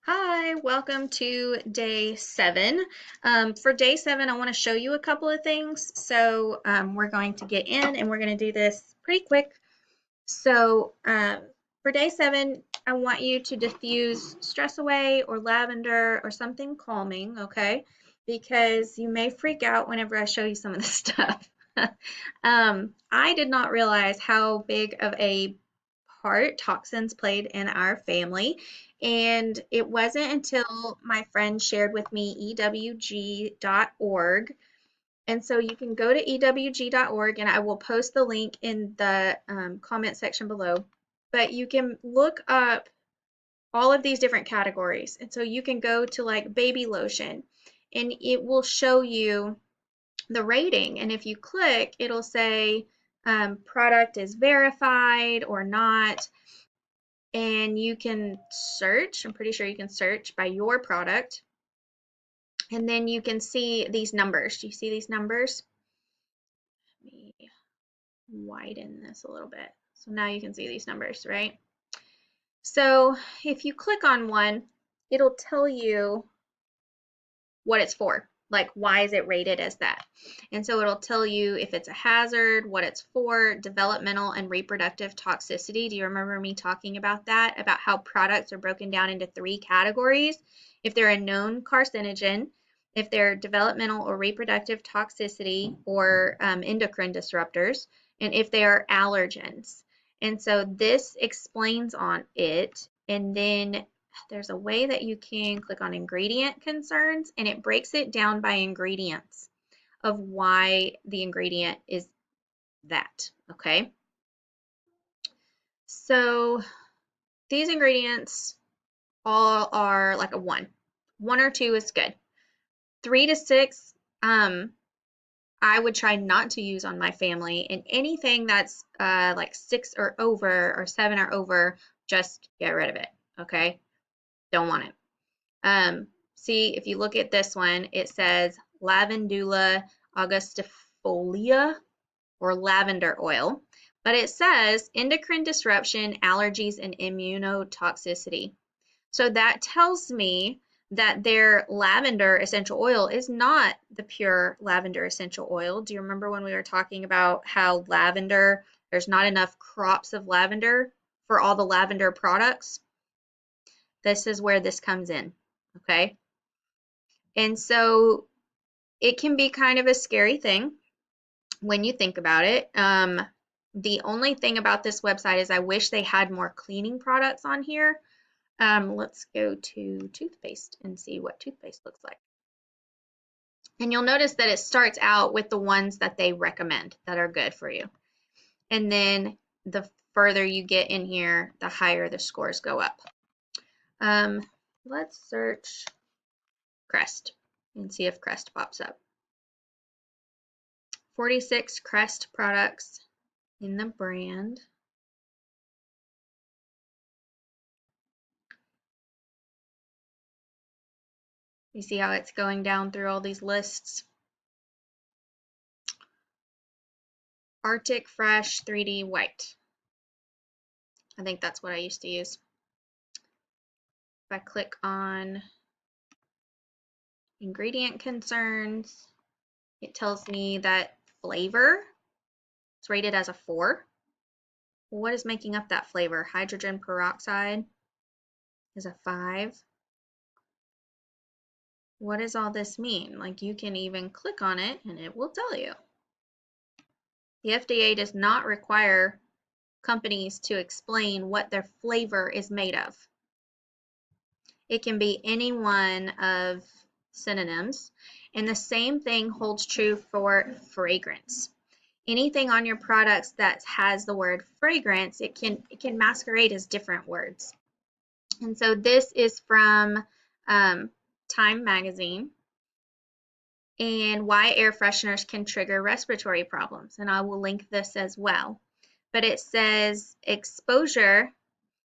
Hi, welcome to day 7. For day 7, I want to show you a couple of things. So we're going to get in and we're going to do this pretty quick. So for day 7, I want you to diffuse stress away or lavender or something calming, okay? Because you may freak out whenever I show you some of this stuff. I did not realize how big of a part toxins played in our family. And it wasn't until my friend shared with me ewg.org. And so you can go to ewg.org, and I will post the link in the comment section below. But you can look up all of these different categories. And so you can go to like baby lotion, and it will show you the rating. And if you click, it'll say product is verified or not. And you can search. I'm pretty sure you can search by your product. And then you can see these numbers. Do you see these numbers? Let me widen this a little bit. So now you can see these numbers, right? So if you click on one, it'll tell you what it's for. Like, why is it rated as that? And so it'll tell you if it's a hazard, what it's for, developmental and reproductive toxicity. Do you remember me talking about that? About how products are broken down into 3 categories? If they're a known carcinogen, if they're developmental or reproductive toxicity or endocrine disruptors, and if they are allergens. And so this explains on it. And then there's a way that you can click on ingredient concerns, and it breaks it down by ingredients of why the ingredient is that, okay? So these ingredients all are like a 1. 1 or 2 is good. 3 to 6, I would try not to use on my family, and anything that's like 6 or over or 7 or over, just get rid of it, okay? Don't want it. See, if you look at this one, it says Lavandula augustifolia or lavender oil, but it says endocrine disruption, allergies, and immunotoxicity. So that tells me that their lavender essential oil is not the pure lavender essential oil. Do you remember when we were talking about how lavender, there's not enough crops of lavender for all the lavender products? This is where this comes in, okay? And so it can be kind of a scary thing when you think about it. The only thing about this website is I wish they had more cleaning products on here. Let's go to toothpaste and see what toothpaste looks like. And you'll notice that it starts out with the ones that they recommend that are good for you. And then the further you get in here, the higher the scores go up. Let's search Crest and see if Crest pops up. 46 Crest products in the brand. You see how it's going down through all these lists? Arctic Fresh 3D White. I think that's what I used to use. If I click on ingredient concerns, it tells me that flavor is rated as a 4. Well, what is making up that flavor? Hydrogen peroxide is a 5. What does all this mean? Like, you can even click on it and it will tell you. The FDA does not require companies to explain what their flavor is made of. It can be any one of synonyms, and the same thing holds true for fragrance. Anything on your products that has the word fragrance, it can masquerade as different words. And so this is from Time magazine, and why air fresheners can trigger respiratory problems, and I will link this as well. But it says exposure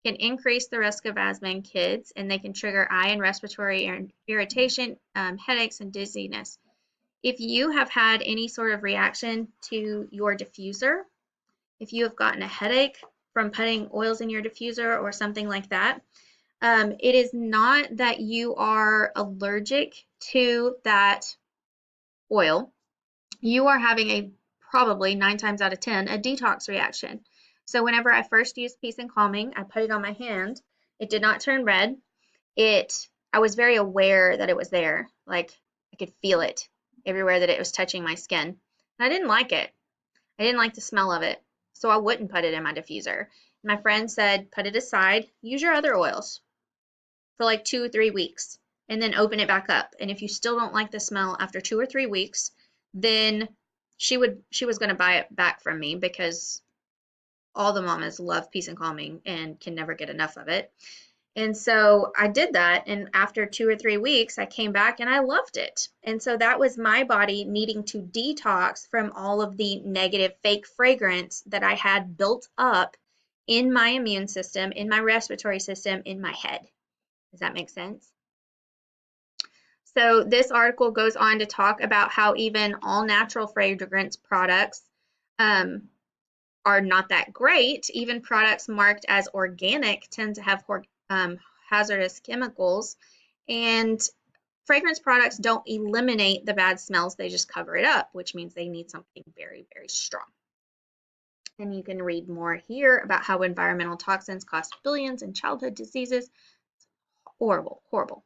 can increase the risk of asthma in kids, and they can trigger eye and respiratory irritation, headaches, and dizziness. If you have had any sort of reaction to your diffuser, if you have gotten a headache from putting oils in your diffuser or something like that, It is not that you are allergic to that oil. You are having a probably 9 times out of 10 a detox reaction. So whenever I first used Peace and Calming, I put it on my hand. It did not turn red. I was very aware that it was there. Like I could feel it everywhere that it was touching my skin. And I didn't like it. I didn't like the smell of it. So I wouldn't put it in my diffuser. My friend said, put it aside, use your other oils for like 2 or 3 weeks and then open it back up. And if you still don't like the smell after 2 or 3 weeks, then she was going to buy it back from me because all the mamas love Peace and Calming and can never get enough of it. And so I did that, and after 2 or 3 weeks, I came back and I loved it. And so that was my body needing to detox from all of the negative fake fragrance that I had built up in my immune system, in my respiratory system, in my head. Does that make sense? So this article goes on to talk about how even all natural fragrance products are not that great. Even products marked as organic tend to have hazardous chemicals, and fragrance products don't eliminate the bad smells, they just cover it up, which means they need something very, very strong. And you can read more here about how environmental toxins cost billions in childhood diseases. Horrible, horrible.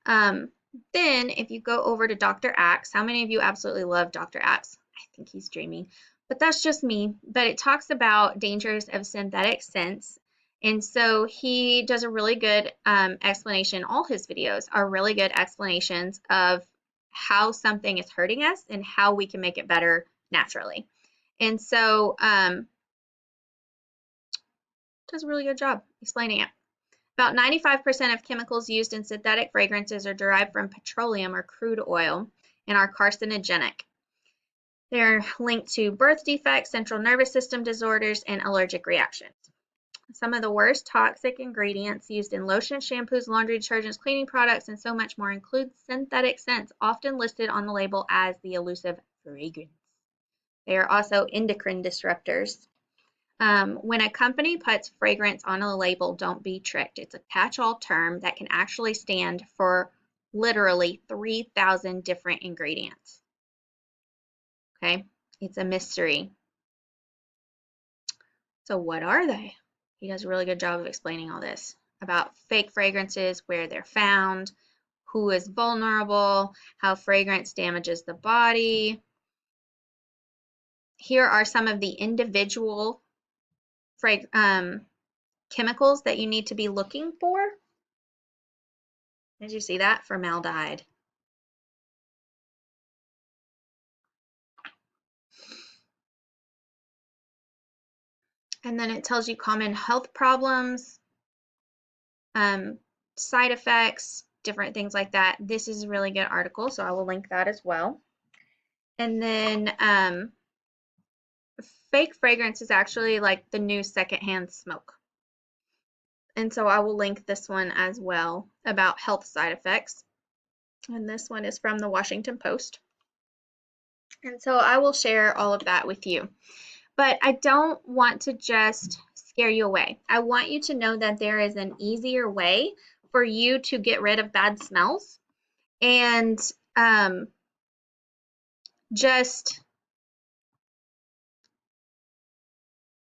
Then if you go over to Dr. Axe, how many of you absolutely love Dr. Axe? I think he's dreamy, but that's just me. But it talks about dangers of synthetic scents. And so he does a really good explanation. All his videos are really good explanations of how something is hurting us and how we can make it better naturally. And so does a really good job explaining it. About 95% of chemicals used in synthetic fragrances are derived from petroleum or crude oil and are carcinogenic. They're linked to birth defects, central nervous system disorders, and allergic reactions. Some of the worst toxic ingredients used in lotions, shampoos, laundry detergents, cleaning products, and so much more include synthetic scents, often listed on the label as the elusive fragrance. They are also endocrine disruptors. When a company puts fragrance on a label, don't be tricked. It's a catch-all term that can actually stand for literally 3,000 different ingredients. Okay, it's a mystery. So what are they? He does a really good job of explaining all this about fake fragrances, where they're found, who is vulnerable, how fragrance damages the body. Here are some of the individual chemicals that you need to be looking for. Did you see that? Formaldehyde. And then it tells you common health problems, side effects, different things like that. This is a really good article, so I will link that as well. And then fake fragrance is actually like the new secondhand smoke. And so I will link this one as well about health side effects. And this one is from the Washington Post. And so I will share all of that with you. But I don't want to just scare you away. I want you to know that there is an easier way for you to get rid of bad smells and just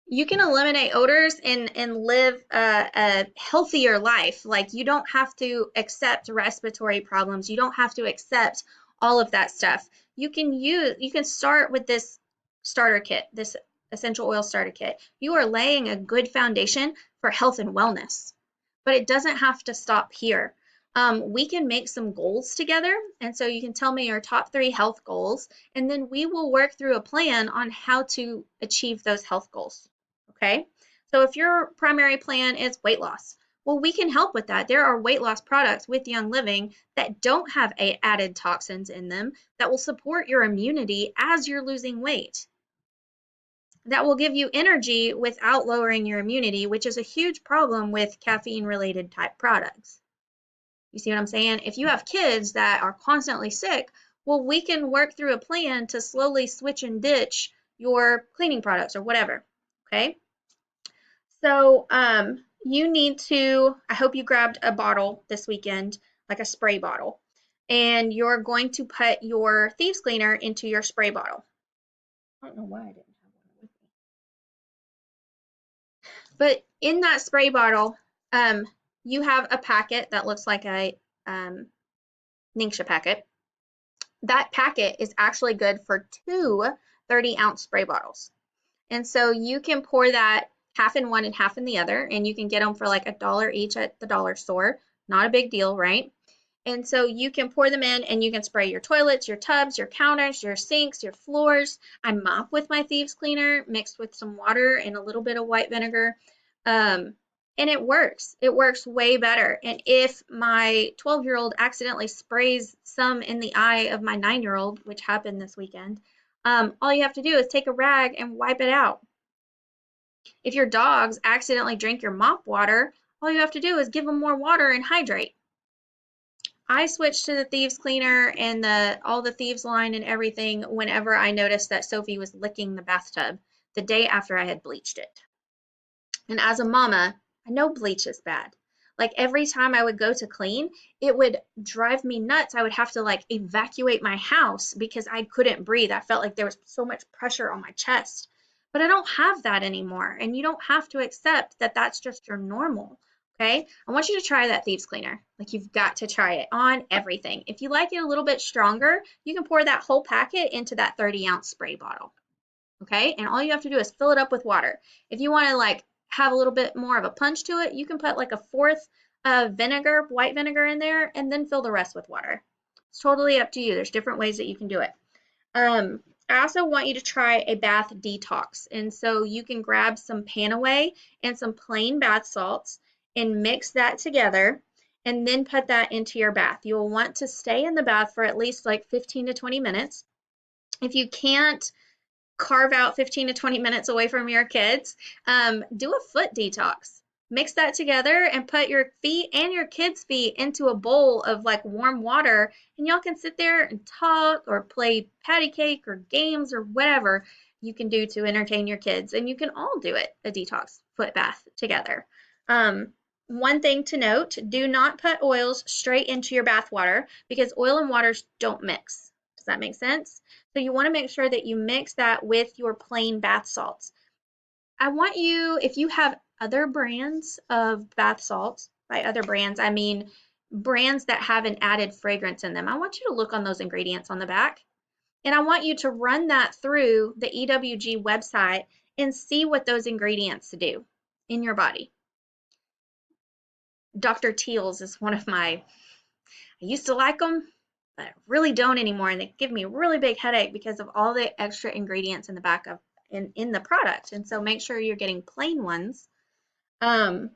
you can eliminate odors and live a healthier life. Like you don't have to accept respiratory problems. You don't have to accept all of that stuff. You can start with this starter kit, this essential oil starter kit. You are laying a good foundation for health and wellness, but it doesn't have to stop here. We can make some goals together, and so you can tell me your top 3 health goals, and then we will work through a plan on how to achieve those health goals. Okay, so if your primary plan is weight loss, well, we can help with that. There are weight loss products with Young Living that don't have added toxins in them that will support your immunity as you're losing weight. That will give you energy without lowering your immunity, which is a huge problem with caffeine-related type products. You see what I'm saying? If you have kids that are constantly sick, well, we can work through a plan to slowly switch and ditch your cleaning products or whatever, okay? So you need to, I hope you grabbed a bottle this weekend, like a spray bottle, and you're going to put your thieves cleaner into your spray bottle. I don't know why I didn't have one with me. But in that spray bottle, um, you have a packet that looks like a Ningxia packet. That packet is actually good for two 30-ounce spray bottles. And so you can pour that half in one and half in the other, and you can get them for like $1 each at the dollar store. Not a big deal, right? And so you can pour them in and you can spray your toilets, your tubs, your counters, your sinks, your floors. I mop with my thieves cleaner mixed with some water and a little bit of white vinegar. And it works. It works way better. And if my 12-year-old accidentally sprays some in the eye of my 9-year-old, which happened this weekend, all you have to do is take a rag and wipe it out. If your dogs accidentally drink your mop water, all you have to do is give them more water and hydrate. I switched to the thieves cleaner and all the thieves line and everything whenever I noticed that Sophie was licking the bathtub the day after I had bleached it. And as a mama, I know bleach is bad. Like every time I would go to clean, it would drive me nuts. I would have to like evacuate my house because I couldn't breathe. I felt like there was so much pressure on my chest. But I don't have that anymore. And you don't have to accept that that's just your normal. Okay? I want you to try that thieves cleaner. Like you've got to try it on everything. If you like it a little bit stronger, you can pour that whole packet into that 30-ounce spray bottle. Okay? And all you have to do is fill it up with water. If you want to like have a little bit more of a punch to it, you can put like a fourth of vinegar, white vinegar in there, and then fill the rest with water. It's totally up to you. There's different ways that you can do it. I also want you to try a bath detox. And so you can grab some Panaway and some plain bath salts and mix that together and then put that into your bath. You'll want to stay in the bath for at least like 15 to 20 minutes. If you can't carve out 15 to 20 minutes away from your kids, do a foot detox. Mix that together and put your feet and your kids' feet into a bowl of like warm water, and y'all can sit there and talk or play patty cake or games or whatever you can do to entertain your kids. And you can all do it, a detox foot bath together. One thing to note, do not put oils straight into your bath water because oil and waters don't mix. Does that make sense? So you want to make sure that you mix that with your plain bath salts. I want you, if you have other brands of bath salts, by other brands, I mean brands that have an added fragrance in them, I want you to look on those ingredients on the back. And I want you to run that through the EWG website and see what those ingredients do in your body. Dr. Teal's is one of I used to like them, but I really don't anymore, and they give me a really big headache because of all the extra ingredients in the back of in the product. And so make sure you're getting plain ones. I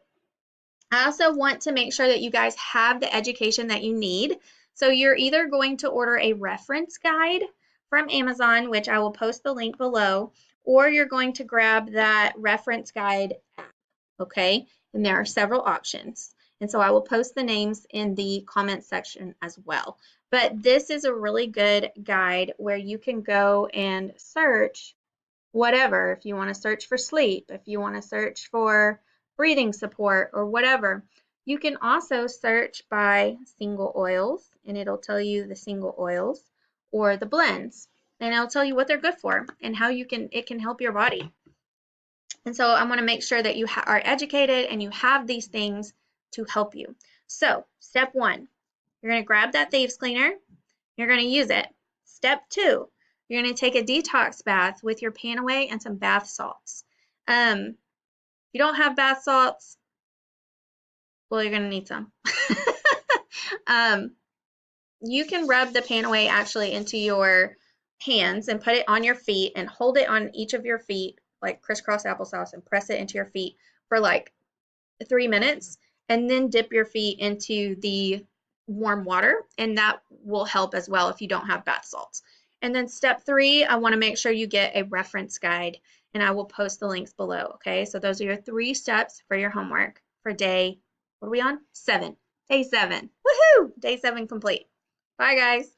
also want to make sure that you guys have the education that you need. So you're either going to order a reference guide from Amazon, which I will post the link below, or you're going to grab that reference guide app, okay? And there are several options. And so I will post the names in the comment section as well. But this is a really good guide where you can go and search whatever. If you want to search for sleep, if you want to search for breathing support or whatever. You can also search by single oils, and it'll tell you the single oils or the blends, and it'll tell you what they're good for and how it can help your body. And so I want to make sure that you are educated and you have these things to help you. So step 1, you're going to grab that thieves cleaner. You're going to use it. Step 2, you're going to take a detox bath with your Panaway and some bath salts. If you don't have bath salts, well, you're going to need some. You can rub the Panaway actually into your hands and put it on your feet and hold it on each of your feet like crisscross applesauce and press it into your feet for like 3 minutes, and then dip your feet into the warm water, and that will help as well if you don't have bath salts. And then step 3, I want to make sure you get a reference guide, and I will post the links below. Okay, so those are your 3 steps for your homework for day, what are we on? 7. Day 7. Woohoo! Day 7 complete. Bye, guys.